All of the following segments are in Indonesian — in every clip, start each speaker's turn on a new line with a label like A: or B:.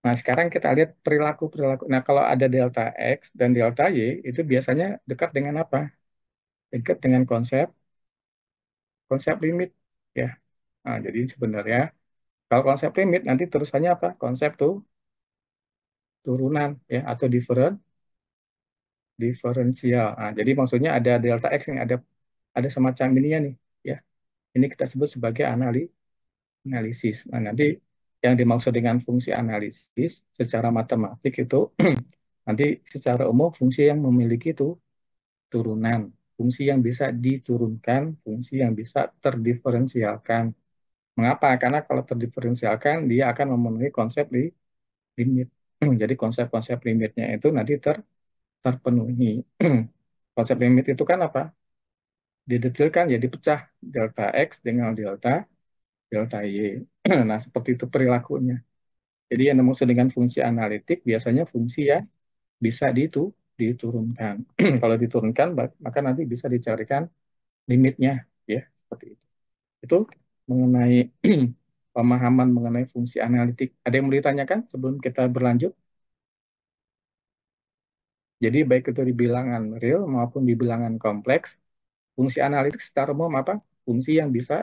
A: Nah, sekarang kita lihat perilaku-perilaku. Nah, kalau ada delta X dan delta Y, itu biasanya dekat dengan apa? Dekat dengan konsep konsep limit, ya. Nah, jadi sebenarnya kalau konsep limit nanti terusannya apa? Konsep tuh turunan, ya, atau diferensial. Nah, jadi maksudnya ada delta X nih, ada semacam ini ya nih, ya. Ini kita sebut sebagai analisis. Nah, nanti yang dimaksud dengan fungsi analisis secara matematik itu nanti secara umum fungsi yang memiliki itu turunan, fungsi yang bisa diturunkan, fungsi yang bisa terdiferensialkan. Mengapa? Karena kalau terdiferensialkan dia akan memenuhi konsep di limit. Jadi konsep-konsep limitnya itu nanti terpenuhi. Konsep limit itu kan apa? Didetilkan jadi pecah delta X dengan delta Y. Nah, seperti itu perilakunya. Jadi yang dimaksud dengan fungsi analitik biasanya fungsi ya bisa diturunkan. Kalau diturunkan maka nanti bisa dicarikan limitnya, ya, seperti itu. Itu mengenai pemahaman mengenai fungsi analitik. Ada yang mau ditanyakan sebelum kita berlanjut? Jadi baik itu di bilangan real maupun di bilangan kompleks, fungsi analitik secara umum apa? Fungsi yang bisa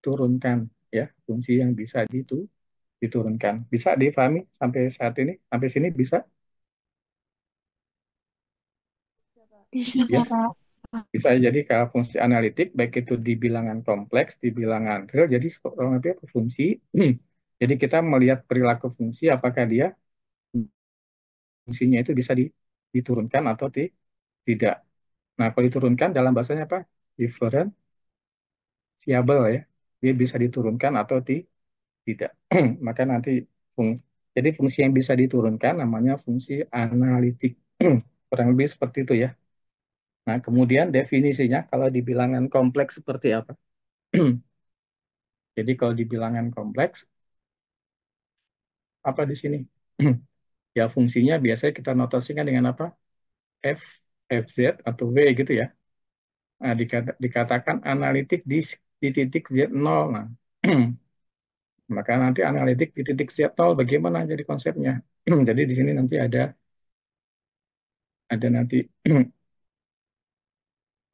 A: diturunkan, ya, fungsi yang bisa diturunkan. Bisa difahami sampai saat ini? Sampai sini bisa?
B: Bisa,
A: Ya,
B: Pak.
A: bisa jadi kalau fungsi analitik baik itu di bilangan kompleks, di bilangan real, jadi kurang lebih apa? Fungsi. Jadi kita melihat perilaku fungsi apakah dia fungsinya itu bisa diturunkan atau tidak. Nah, kalau diturunkan dalam bahasanya apa? Differentiable, ya. Dia bisa diturunkan atau tidak. Maka nanti fung- jadi fungsi yang bisa diturunkan namanya fungsi analitik. Kurang lebih seperti itu ya. Nah, kemudian definisinya kalau di bilangan kompleks seperti apa? Jadi kalau di bilangan kompleks apa di sini? Ya fungsinya biasanya kita notasikan dengan apa? F, FZ atau V gitu ya. Nah, dikatakan analitik di titik Z0. Nah, maka nanti analitik di titik Z0 bagaimana jadi konsepnya? Jadi di sini nanti ada nanti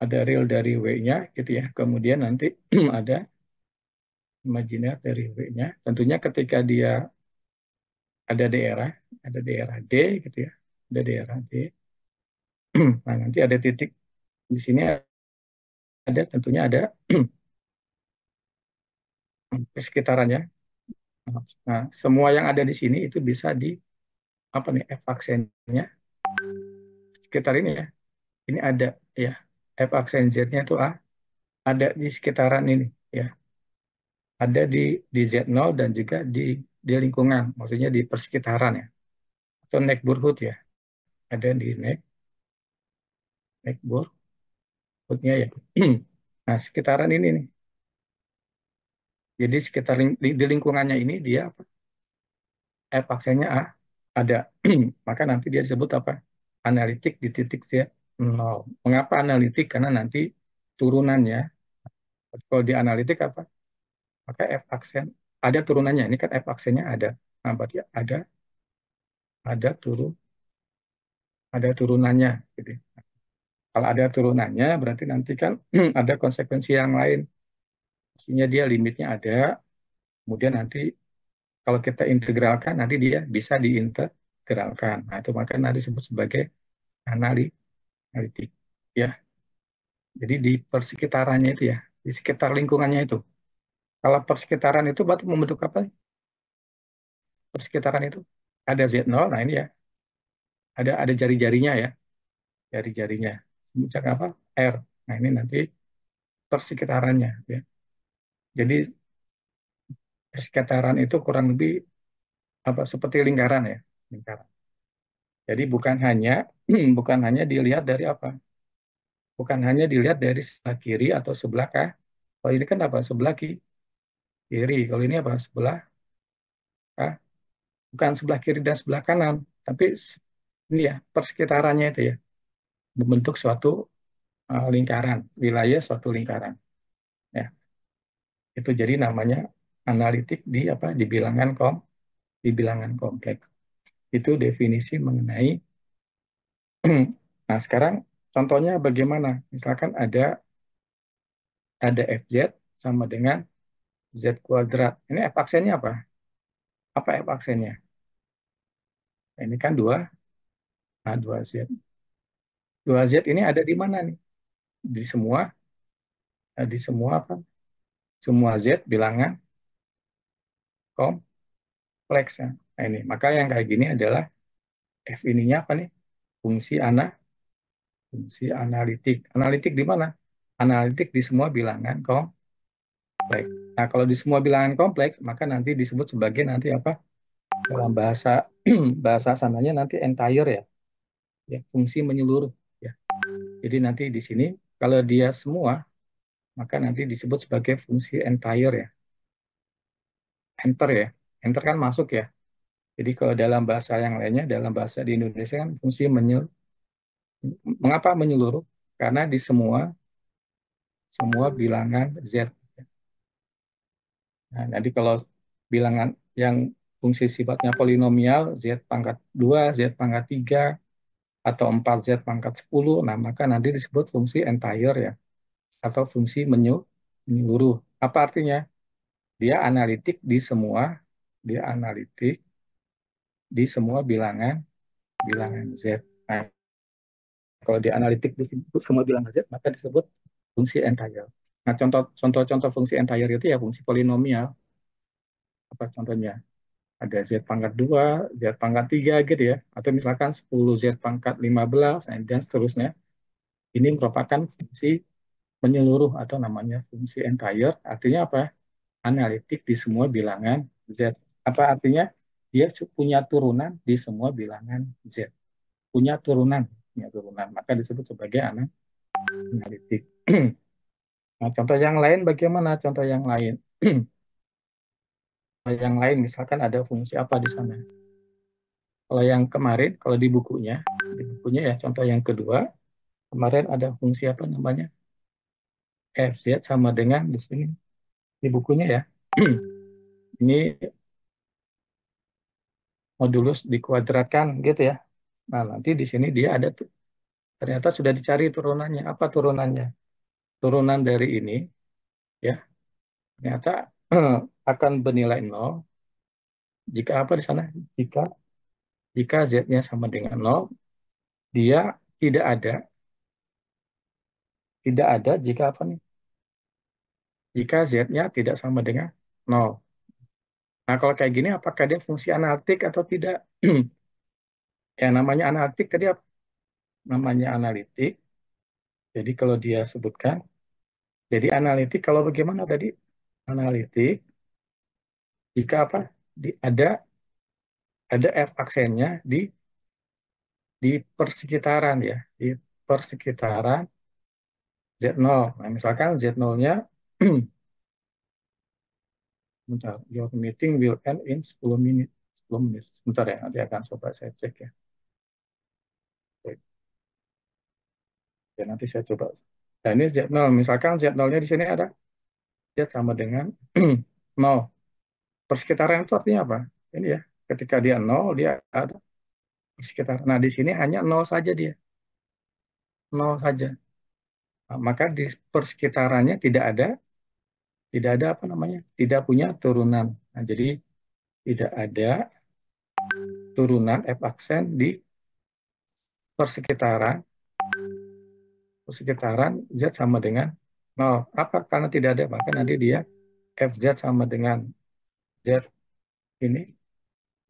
A: ada real dari W-nya gitu ya. Kemudian nanti ada imajiner dari W-nya. Tentunya ketika dia ada daerah, ada daerah D gitu ya. Ada daerah D. Nah, nanti ada titik di sini ada tentunya ada sekitarannya. Nah, semua yang ada di sini itu bisa di apa nih F aksennya sekitar ini ya. Ini ada ya F aksen Z-nya itu ada di sekitaran ini ya. Ada di Z0 dan juga di lingkungan, maksudnya di persekitaran ya. Atau neighborhood ya. Ada di neighborhoodnya ya. Nah, sekitaran ini nih. Jadi sekitar di lingkungannya ini dia apa? F aksennya ada. Maka nanti dia disebut apa? Analitik di titik Z0. Mengapa analitik? Karena nanti turunannya, kalau di analitik apa? Maka F aksen ada turunannya. Ini kan F aksennya ada. Nah, berarti ada turun ada turunannya gitu. Kalau ada turunannya berarti nanti kan ada konsekuensi yang lain. Maksudnya dia limitnya ada, kemudian nanti kalau kita integralkan nanti dia bisa diintegralkan. Nah, itu maka nanti disebut sebagai analitik. Ya. Jadi di persekitarannya itu ya, di sekitar lingkungannya itu. Kalau persekitaran itu berarti membentuk apa? Persekitaran itu ada Z0, nah ini ya, ada jari-jarinya ya, jari-jarinya. Semenjak apa? R. Nah, ini nanti persekitarannya ya. Jadi persekitaran itu kurang lebih apa seperti lingkaran ya, lingkaran. Jadi bukan hanya dilihat dari apa? Bukan hanya dilihat dari sebelah kiri atau sebelah kalau ini kan apa? Sebelah kiri. Kalau ini apa? Sebelah bukan sebelah kiri dan sebelah kanan, tapi ini ya persekitarannya itu ya membentuk suatu lingkaran, wilayah suatu lingkaran. Ya, itu jadi namanya analitik di apa? Di bilangan di bilangan kompleks. Itu definisi mengenai. Nah, sekarang contohnya bagaimana? Misalkan ada fz sama dengan z kuadrat. Ini f aksennya apa? Apa f aksennya? Nah, ini kan nah, 2z. 2z ini ada di mana nih? Di semua, di semua apa? Semua z bilangan kompleksnya. Nah, ini, maka yang kayak gini adalah f ininya apa nih? Fungsi fungsi analitik. Analitik di mana? Analitik di semua bilangan kompleks. Nah, kalau di semua bilangan kompleks, maka nanti disebut sebagai nanti apa? Dalam bahasa bahasa sananya nanti entire ya, ya fungsi menyeluruh ya. Jadi nanti di sini kalau dia semua, maka nanti disebut sebagai fungsi entire ya. Enter ya. Enter kan masuk ya. Jadi kalau dalam bahasa yang lainnya, dalam bahasa di Indonesia kan fungsi menyeluruh. Mengapa menyeluruh? Karena di semua bilangan Z. Nah, nanti kalau bilangan yang fungsi sifatnya polinomial, Z pangkat 2, Z pangkat 3, atau 4Z pangkat 10, nah maka nanti disebut fungsi entire ya, atau fungsi menyeluruh. Apa artinya? Dia analitik di semua, dia analitik di semua bilangan Z. Nah, kalau dia analitik di semua bilangan Z, maka disebut fungsi entire. Nah, contoh-contoh fungsi entire itu ya fungsi polinomial. Apa contohnya? Ada Z pangkat 2, Z pangkat 3 gitu ya. Atau misalkan 10 Z pangkat 15, dan seterusnya. Ini merupakan fungsi menyeluruh atau namanya fungsi entire. Artinya apa? Analitik di semua bilangan Z. Apa artinya? Dia punya turunan di semua bilangan Z. Punya turunan. Punya turunan. Maka disebut sebagai analitik. Nah, contoh yang lain bagaimana? Contoh yang lain. Yang lain misalkan ada fungsi apa di sana? Kalau yang kemarin, kalau di bukunya ya contoh yang kedua, kemarin ada fungsi apa namanya? Fz sama dengan di sini di bukunya ya. Ini modulus dikuadratkan gitu ya. Nah, nanti di sini dia ada tuh. Ternyata sudah dicari turunannya. Apa turunannya? Turunan dari ini ya, ternyata akan bernilai nol jika apa di sana? Jika jika z-nya sama dengan nol, dia tidak ada jika apa nih? Jika z-nya tidak sama dengan nol. Nah, kalau kayak gini apakah dia fungsi analitik atau tidak? Ya, namanya analitik tadi apa? Namanya analitik. Jadi kalau dia sebutkan, jadi analitik kalau bagaimana tadi? Analitik jika apa? Ada f aksennya di persekitaran ya, di persekitaran Z0. Nah, misalkan Z0-nya bentar, your meeting will end in 10 menit. 10 menit. Sebentar ya, nanti akan coba saya cek ya. Oke, ya, nanti saya coba. Nah, ini Z0. Misalkan Z0-nya di sini ada Z sama dengan 0. Persekitaran itu artinya apa? Ini ya, ketika dia 0, dia ada persekitaran. Nah, di sini hanya 0 saja dia. 0 saja. Nah, maka di persekitarannya tidak ada apa namanya? Tidak punya turunan. Nah, jadi tidak ada turunan f aksen di persekitaran persekitaran z sama dengan 0. Apa? Karena tidak ada, maka nanti dia fz sama dengan z ini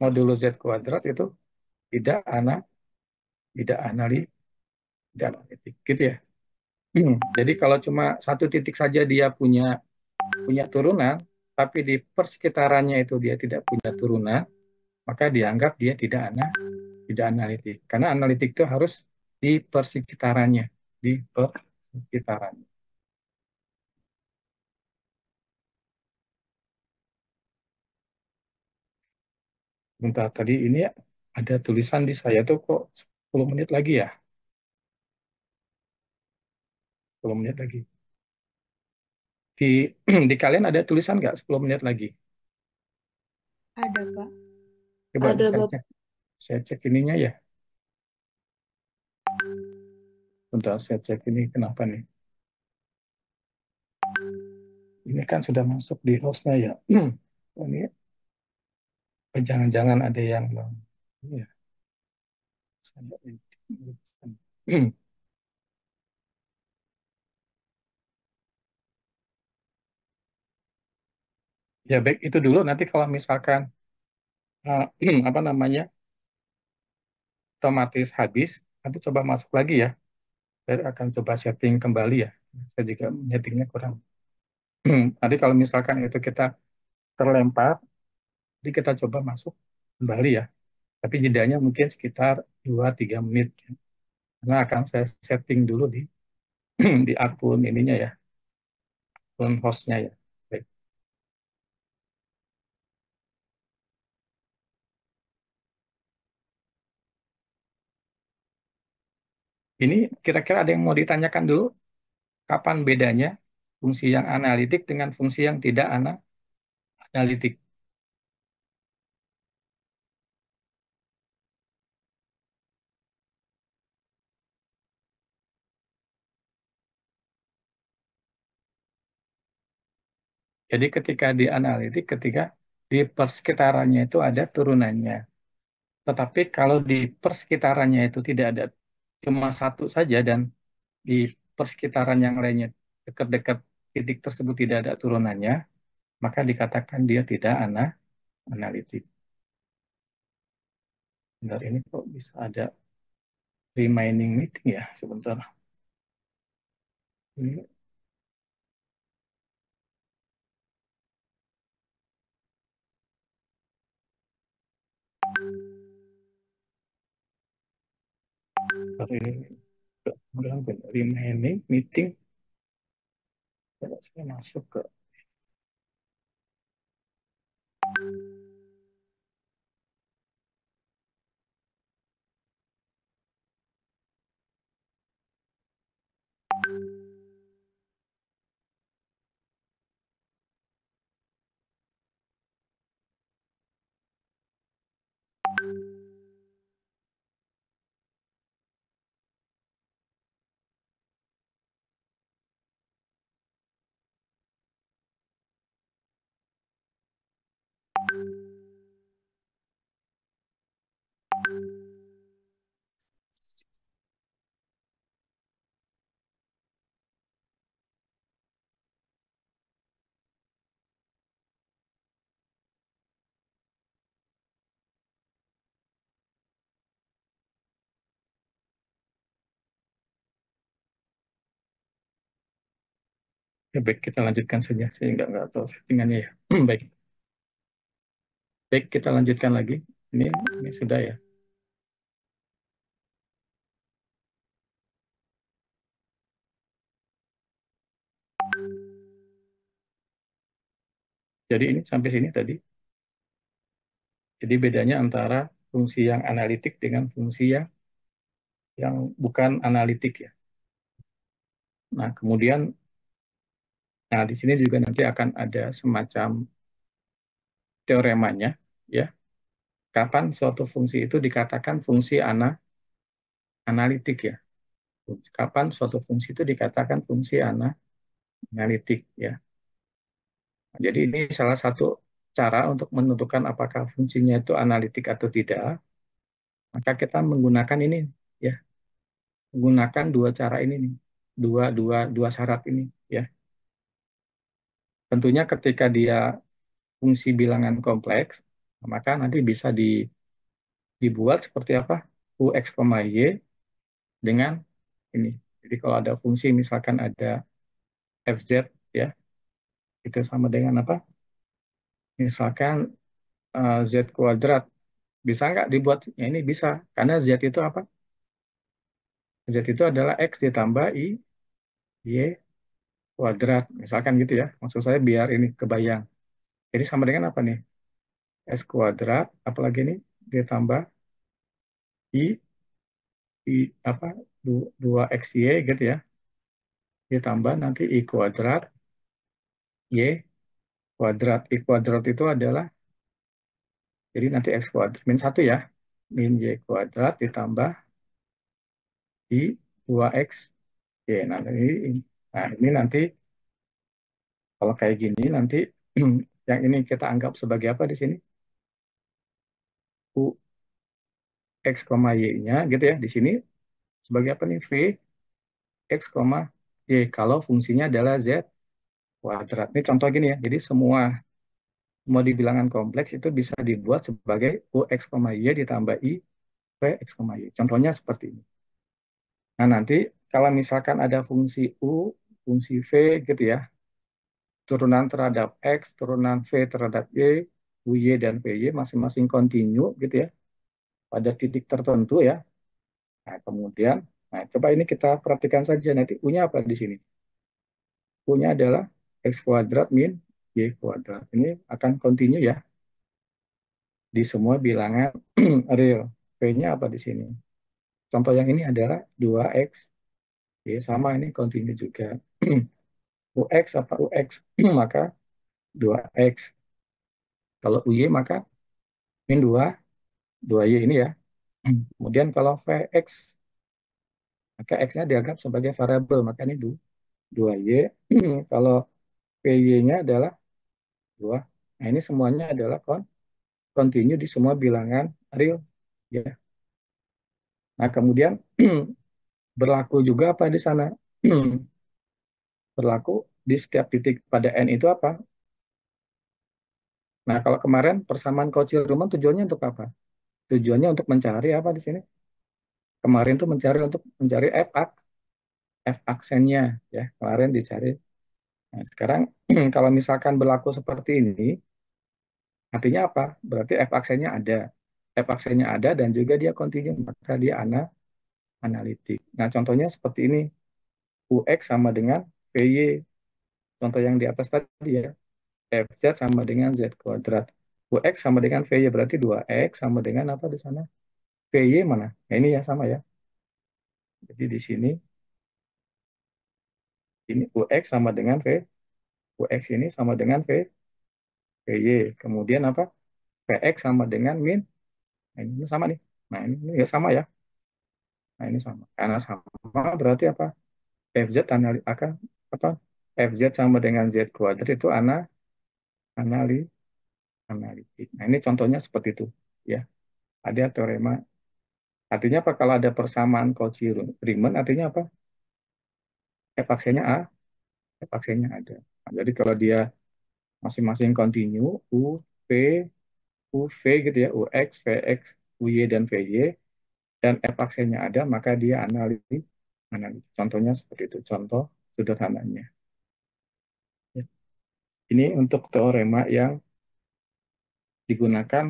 A: modulo z kuadrat itu tidak ana tidak anali tidak analitik gitu ya. Jadi kalau cuma satu titik saja dia punya turunan, tapi di persekitarannya itu dia tidak punya turunan, maka dianggap dia tidak analitik. Karena analitik itu harus di persekitarannya, di persekitarannya. Bentar, tadi ini ada tulisan di saya tuh kok 10 menit lagi ya? 10 menit lagi. Di, di kalian ada tulisan nggak 10 menit lagi?
B: Ada, Pak.
A: Coba
B: Ada
A: saya
B: Bapak.
A: cek, saya cek ininya ya. Bentar, saya cek ini kenapa nih. Ini kan sudah masuk di hostnya ya. Ini jangan-jangan ada yang ya, saya, ya baik itu dulu nanti kalau misalkan apa namanya otomatis habis, nanti coba masuk lagi ya. Saya akan coba setting kembali ya. Saya juga settingnya kurang. Nanti kalau misalkan itu kita terlempar, jadi kita coba masuk kembali ya. Tapi jedanya mungkin sekitar 2-3 menit. Ya. Karena akan saya setting dulu di di akun ininya ya, akun hostnya ya. Baik. Ini kira-kira ada yang mau ditanyakan dulu? Kapan bedanya fungsi yang analitik dengan fungsi yang tidak analitik? Jadi ketika di analitik, ketika di persekitarannya itu ada turunannya. Tetapi kalau di persekitarannya itu tidak ada cuma satu saja dan di persekitaran yang lainnya dekat-dekat titik tersebut tidak ada turunannya, maka dikatakan dia tidak analitik. Bentar ini kok bisa ada remaining meeting ya sebentar. Ini, bentar ini mudah remaining meeting. Kalau saya masuk ke ya, baik kita lanjutkan saja. Saya nggak tahu settingannya ya. Baik, baik kita lanjutkan lagi. Ini sudah ya. Jadi ini sampai sini tadi. Jadi bedanya antara fungsi yang analitik dengan fungsi yang bukan analitik ya. Nah, kemudian nah di sini juga nanti akan ada semacam teoremanya ya. Kapan suatu fungsi itu dikatakan fungsi analitik ya. Kapan suatu fungsi itu dikatakan fungsi analitik ya. Nah, jadi ini salah satu cara untuk menentukan apakah fungsinya itu analitik atau tidak. Maka kita menggunakan ini ya, menggunakan dua cara ini nih, dua dua dua syarat ini ya. Tentunya ketika dia fungsi bilangan kompleks, maka nanti bisa dibuat seperti apa? Ux, y dengan ini. Jadi kalau ada fungsi misalkan ada fz ya, itu sama dengan apa? Misalkan z kuadrat. Bisa nggak dibuat? Ya ini bisa. Karena z itu apa? Z itu adalah x ditambah y kuadrat. Misalkan gitu ya. Maksud saya biar ini kebayang. Jadi sama dengan apa nih? S kuadrat, apalagi nih? Ditambah i, apa? 2xy gitu ya. Ditambah nanti i kuadrat, y kuadrat. I kuadrat itu adalah Jadi nanti X kuadrat min 1 ya. Min Y kuadrat ditambah di 2X Y. Nah, ini nanti kalau kayak gini nanti yang ini kita anggap sebagai apa di sini? U X, Y-nya gitu ya. Di sini sebagai apa nih? V X, Y. Kalau fungsinya adalah Z kuadrat. Ini contoh gini ya. Jadi semua di bilangan kompleks itu bisa dibuat sebagai UX, Y ditambah I V X, Y. Contohnya seperti ini. Nah, nanti kalau misalkan ada fungsi U, fungsi V gitu ya, turunan terhadap X, turunan V terhadap Y, UY dan VY masing-masing kontinu gitu ya, pada titik tertentu ya. Nah, kemudian, nah coba ini kita perhatikan saja nanti U-nya apa di sini. U-nya adalah X kuadrat min Y kuadrat. Ini akan kontinu ya di semua bilangan real. V-nya apa di sini? Contoh yang ini adalah 2X. Ya, sama ini kontinu juga. UX apa UX? Maka 2X. Kalau UY maka min 2, 2Y ini ya. Kemudian kalau VX, maka X-nya dianggap sebagai variabel. Maka ini 2Y. Kalau PY-nya adalah 2. Nah, ini semuanya adalah continue di semua bilangan real. Ya. Nah, kemudian berlaku juga apa di sana? Berlaku di setiap titik pada N itu apa? Nah, kalau kemarin persamaan Cauchy-Riemann tujuannya untuk apa? Tujuannya untuk mencari apa di sini? Kemarin tuh mencari F aksennya ya. Kemarin dicari. Nah, sekarang kalau misalkan berlaku seperti ini, artinya apa? Berarti F aksennya ada. F aksennya ada dan juga dia kontinu, maka dia analitik. Nah, contohnya seperti ini. UX sama dengan VY. Contoh yang di atas tadi ya. FZ sama dengan Z kuadrat. UX sama dengan VY berarti 2X sama dengan apa di sana? VY mana? Nah, ini yang sama ya. Jadi di sini ini UX sama dengan UX ini sama dengan VY. Kemudian apa? VX sama dengan min. Nah, ini sama nih. Nah, ini ya sama ya. Nah, ini sama. Karena sama berarti apa? FZ akan apa? FZ sama dengan Z kuadrat itu anali analitik. Nah, ini contohnya seperti itu ya. Ada teorema. Artinya apa? Kalau ada persamaan Cauchy-Riemann artinya apa? F aksennya A, F aksennya ada. Nah, jadi kalau dia masing-masing kontinu U, V, U, V gitu ya, UX, VX, UY dan VY dan F aksennya ada, maka dia analitik. Contohnya seperti itu. Contoh sederhananya. Ya. Ini untuk teorema yang digunakan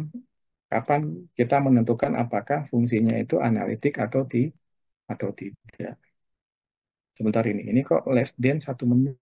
A: kapan kita menentukan apakah fungsinya itu analitik atau tidak. Sebentar ini kok less than 1 menit.